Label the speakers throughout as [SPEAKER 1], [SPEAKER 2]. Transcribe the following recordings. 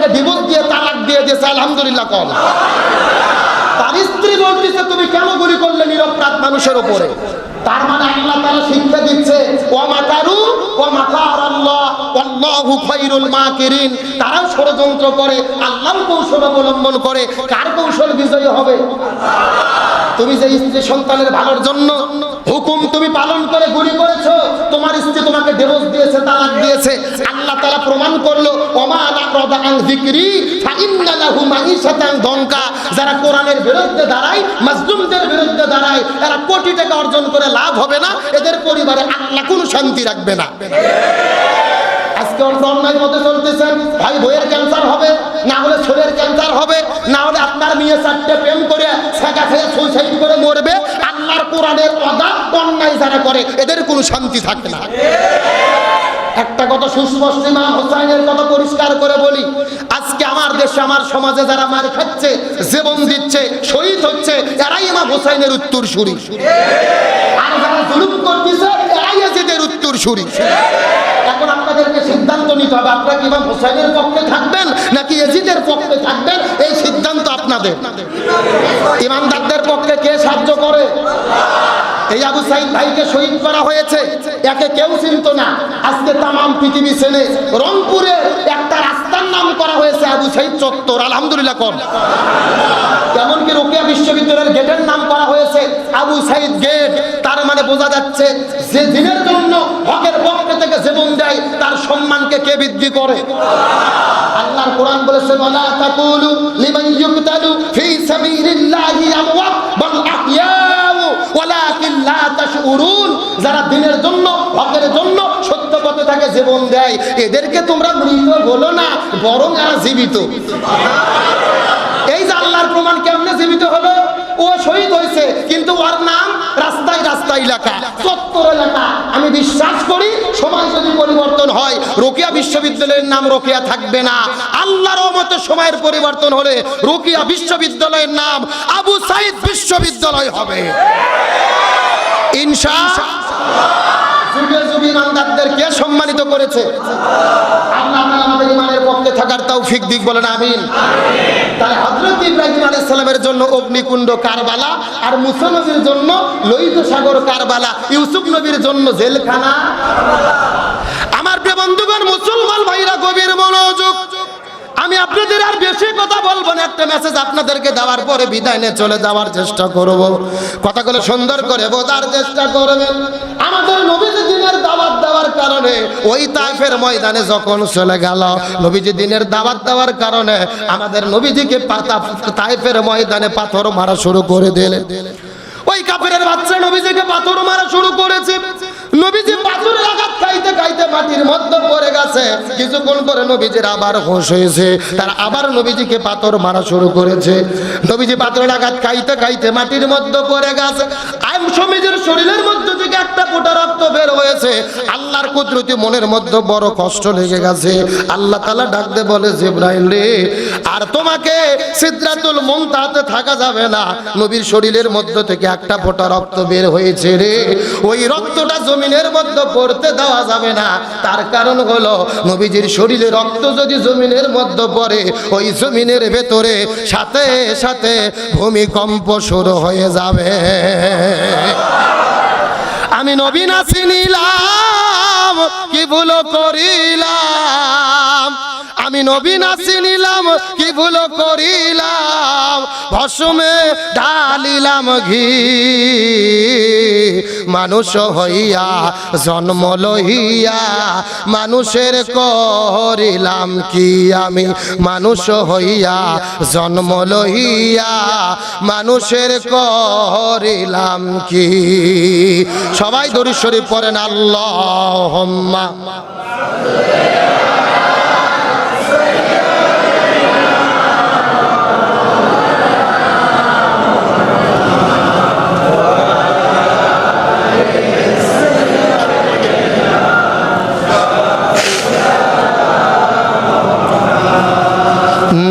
[SPEAKER 1] তাকে ডিভোর্স দিয়ে তালাক দিয়ে দিয়েছে, আলহামদুলিল্লাহ কম। তার স্ত্রী বলতেছে তুমি কেন গুলি করলে নিরপরাধ মানুষের উপরে? তার মানে আল্লাহ তাআলা শিক্ষা দিচ্ছে ওয়া মাকারু ওয়া মাকারাল্লাহ ওয়াল্লাহু খায়রুল মাকিরিন। তারাও ষড়যন্ত্র করে, আল্লাহর কৌশল অবলম্বন করে। কার কৌশল বিজয়ী হবে? তুমি যে স্ত্রী সন্তানের ভালোর জন্য হুকুম তুমি পালন করে গুলি করেছো, তোমার স্ত্রী তোমাকে ডিভোর্স দিয়েছে, তালাক দিয়েছে, আল্লাহ তাআলা প্রমাণ করলো ওমা আলাকরাদা আন যিকরি ফাইন্না লাহু মাঈশাতান দনকা। যারা কোরআনের বিরুদ্ধে দাঁড়ায়, মাজলুমদের বিরুদ্ধে দাঁড়ায়, এরা কোটি টাকা অর্জন করে লাভ হবে না, এদের পরিবারে আল্লাহ কোনো শান্তি রাখবে না। আজকে অন্যায় পথে চলতেছেন, ভাই বইয়ের ক্যান্সার হবে, না হলে ছেলের ক্যান্সার হবে, না হলে আপনার মেয়ে চারটে প্রেম করে ছেঁকা খেয়ে সুইসাইড করে মরবে। আল্লাহর কোরআনের ওয়াদা অন্যায় যারা করে এদের কোনো শান্তি থাকে না। একটা কথা সুস্পষ্ট, ইমাম হোসাইনের কথা পরিষ্কার করে বলি, আজকে আমার দেশে আমার সমাজে যারা মার খাচ্ছে, জীবন দিচ্ছে, শহীদ হচ্ছে, এরাই ইমাম হোসাইনের উত্তরসূরি। আর যারা জুলুম করতেছে এরাই এজিদের উত্তরসূরি। এখন আপনাদেরকে সিদ্ধান্ত নিতে হবে, আপনারা কি ইমাম হোসাইনের পক্ষে থাকবেন নাকি এজিদের পক্ষে থাকবেন, এই সিদ্ধান্ত আপনাদের। ইমানদারদের পক্ষে কে সাহায্য করে? এই আবু সাইদ ভাইকে শহীদ করা হয়েছে, একে কেউ চিনত না, আজকে তামাম পৃথিবী চেনে। রংপুরে একটা রাস্তার নাম করা হয়েছে আবু সাইদ চত্বর, আলহামদুলিল্লাহ কর। এমনকি রোকেয়া বিশ্ববিদ্যালয়ের গেটের নাম করা হয়েছে আবু সাইদ গেট। তার মানে বোঝা যাচ্ছে যে দিনের জন্য হকের পক্ষে থেকে জীবন দেয় তার সম্মানকে কে বৃদ্ধি করে? আল্লাহর কোরআন বলেছে ওয়ালা তাকুলু লিমান ইউকতালু ফি সাবিলিল্লাহি আমওয়াত বাল আহইয়াউ ওয়ালাকিন লা তাশউরুন। যারা দিনের জন্য, হকের জন্য, সত্য পথে থাকে জীবন দেয়, এদেরকে তোমরা মৃত বলো না, বরং এরা জীবিত। এই যে আল্লাহর প্রমাণ কেমনে জীবিত হলো? ও শহীদ হয়েছে, কিন্তু ওর নাম রাস্তায় রাস্তায় লেখা, চত্বর এলাকা। আমি বিশ্বাস করি সময় যদি পরিবর্তন হয়, রোকেয়া বিশ্ববিদ্যালয়ের নাম রোকেয়া থাকবে না। আল্লাহর রহমতে সময়ের পরিবর্তন হলে রোকেয়া বিশ্ববিদ্যালয়ের নাম আবু সাইদ বিশ্ববিদ্যালয় হবে ইনশাআল্লাহ। যুগে যুগে ইমানদারদের কে সম্মানিত করেছে? আল্লাহ আমাদের ইমানের পক্ষে থাকার তৌফিক দিক, বলেন আমিন। তাই হযরত ইব্রাহিম আলাইহিস সালামের জন্য অগ্নিকুণ্ড কারবালা, আর মুসা নবীর জন্য লোহিত সাগর কারবালা, ইউসুফ নবীর জন্য জেলখানা কারবালা। আমার প্রিয় বন্ধুগণ, মুসলমান ভাইরা গভীর মনোযোগ। আমি আপনাদের আর বেশি কথা বলবো না, একটা মেসেজ আপনাদেরকে দেওয়ার পরে বিদায় নিয়ে চলে যাওয়ার চেষ্টা করব। কথাগুলো সুন্দর করে বোঝার চেষ্টা করবেন। আমাদের নবীজি দিনের দাওয়াত দেওয়ার কারণে ওই তায়েফের ময়দানে যখন চলে গেল, নবীজি দিনের দাওয়াত দেওয়ার কারণে আমাদের নবীজিকে তায়েফের ময়দানে পাথর মারা শুরু করে দিলেন। ওই কাফেরের বাচ্চা নবীজিকে পাথর মারা শুরু করেছে। নবীজি পাথরের আঘাত খাইতে খাইতে মাটির মধ্যে পড়ে গেছে। কিছুক্ষণ পরে নবীজির আবার হুঁশ হয়েছে, তার আবার নবীজিকে পাথর মারা শুরু করেছে। নবীজি পাথরের আঘাত খাইতে খাইতে মাটির মধ্যে পড়ে গেছে। নবীজির শরীরের মধ্যে থেকে একটা ফোঁটা রক্ত বের হয়েছে। আল্লাহর কুদরতি মনের মধ্যে বড় কষ্ট লেগে গেছে। আল্লাহ তাআলা ডাক দিয়ে বলে, জিবরাইল রে, আর তোমাকে সিদরাতুল মুনতাহাতে থাকা যাবে না। নবীর শরীরের মধ্যে থেকে একটা ফোঁটা রক্ত বের হয়েছে রে, ওই রক্তটা জমিনের মধ্যে পড়তে দেওয়া যাবে না। তার কারণ হলো নবীজির শরীরে রক্ত যদি জমিনের মধ্যে পড়ে, ওই জমিনের ভেতরে সাথে সাথে ভূমিকম্প শুরু হয়ে যাবে। আমি নবী না চিনিলাম, কি ভুল করিলাম। আমি নবী না চিনিলাম, কি ভুল করিলাম। ভস্মে ঢালিলাম ঘি, মানুষ হইয়া জন্ম লইয়া মানুষের করিলাম কি। আমি মানুষ হইয়া জন্ম লইয়া মানুষের করিলাম কি। সবাই দরুদ শরীফ পড়েন, আল্লাহুম্মা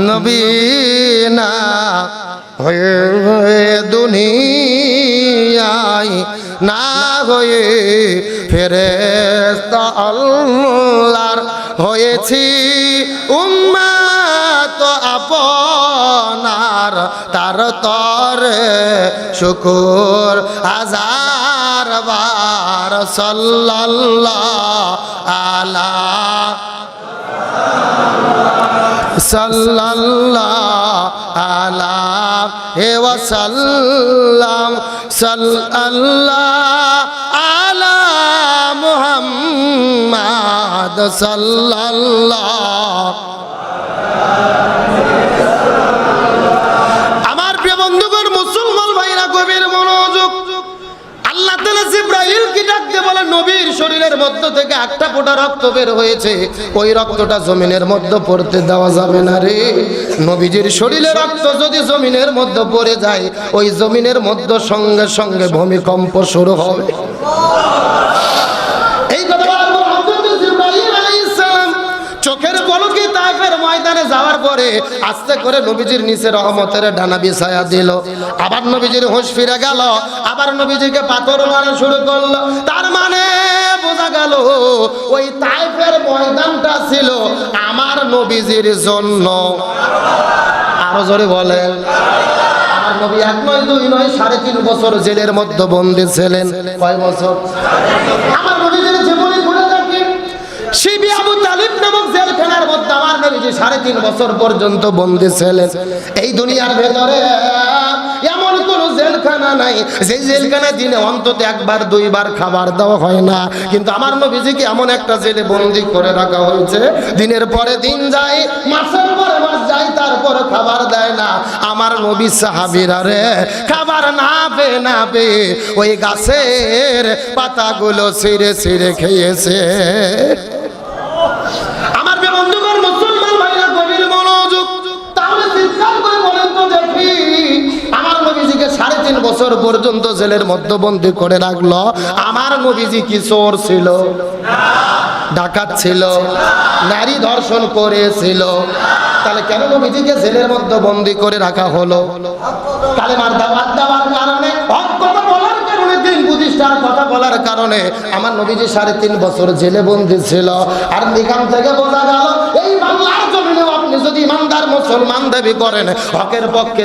[SPEAKER 1] নবীনা হয়ে দুনিয়ায় না হয়ে ফেরেশতা আল্লাহর হয়েছি উম্মত তো আপনার তার তরে শুকুর হাজার বার সাল্লাল্লাহু আলা সাল্লাল্লাহু আলাইহি ওয়াসাল্লাম সাল্লাল্লাহু আলা মুহাম্মাদ সাল্লাল্লাহু। আমার প্রিয় বন্ধুগণ, মুসলমান ভাইরা গভীর মনোযোগ। আল্লাহ তাআলা জিবরাইলকে ডাক দিয়ে বলে, নবীর শরীরের মধ্য থেকে একটা ফোঁটা রক্ত বের হয়েছে, ওই রক্তটা জমিনের মধ্যে পড়তে দেওয়া যাবে না রে। নবীজির শরীরে রক্ত যদি জমিনের মধ্যে পড়ে যায়, ওই জমিনের মধ্যে সঙ্গে সঙ্গে ভূমিকম্প শুরু হবে। এই কথা বলার পর হযরত জিবরাইল আলাইহিস সালাম চোখের পলকে তায়েফের ময়দানে যাওয়ার পরে আস্তে করে নবীজির নিচে রহমতের ডানা বিছায়া দিল। আবার নবীজির হুঁশ ফিরে গেল, আবার নবীজিকে পাথর মারা শুরু করলো। তার মানে বোঝা গেল ওই তায়েফের ময়দানটা ছিল আমার নবীজির জন্য। আরো জোরে বলেন। আমার নবী 1 নয় 2 নয় 3.5 বছর জেলের মধ্যে বন্দী ছিলেন। কয় বছর? আমার নবীজির জীবনী ঘুরে দেখেন, শিবি আবু তালিব নামক জেলখানার মধ্যে আমার নবীজি 3.5 বছর পর্যন্ত বন্দী ছিলেন। এই দুনিয়ার ভেতরে এমন কোন জেলখানা নাই যে জেলখানা দিনে অন্তত 1-2 খাবার দেওয়া হয় না, কিন্তু আমার নবীজিকে এমন একটা জেলে বন্দী করে রাখা হয়েছে, দিনের পরে দিন যায়, মাসের পরে মাস যায়, তারপরে খাবার দেয় না। আমার নবী সাহাবীরা রে খাবার না পেয়ে ওই গাছের পাতাগুলো ছিঁড়ে ছিঁড়ে খেয়েছে। আমার বন্ধুগণ, মুসলমান ভাইরা গভীর মনোযোগ। তাহলে চিৎকার করে বলেন তো দেখি, আমার নবীজিকে 3.5 বছর পর্যন্ত জেলের মধ্যে বন্দী করে রাখলো, আমার নবীজি কি চোর ছিল? ডাকাত ছিল? নারী ধর্ষণ করেছিল? তাহলে কেন নবীজিকে জেলের মধ্যে বন্দী করে রাখা হলো? কালেমার দাওয়াত দেওয়ার কারণে, হক কথা বলার কারণে, দিন প্রতিষ্ঠার কথা বলার কারণে আমার নবীজি 3.5 বছর জেলে বন্দী ছিল। আর এখান থেকে বোঝা গেল, এই বাংলার জমিনে আপনি যদি ইমানদার মুসলমান দাবি করেন, হকের পক্ষে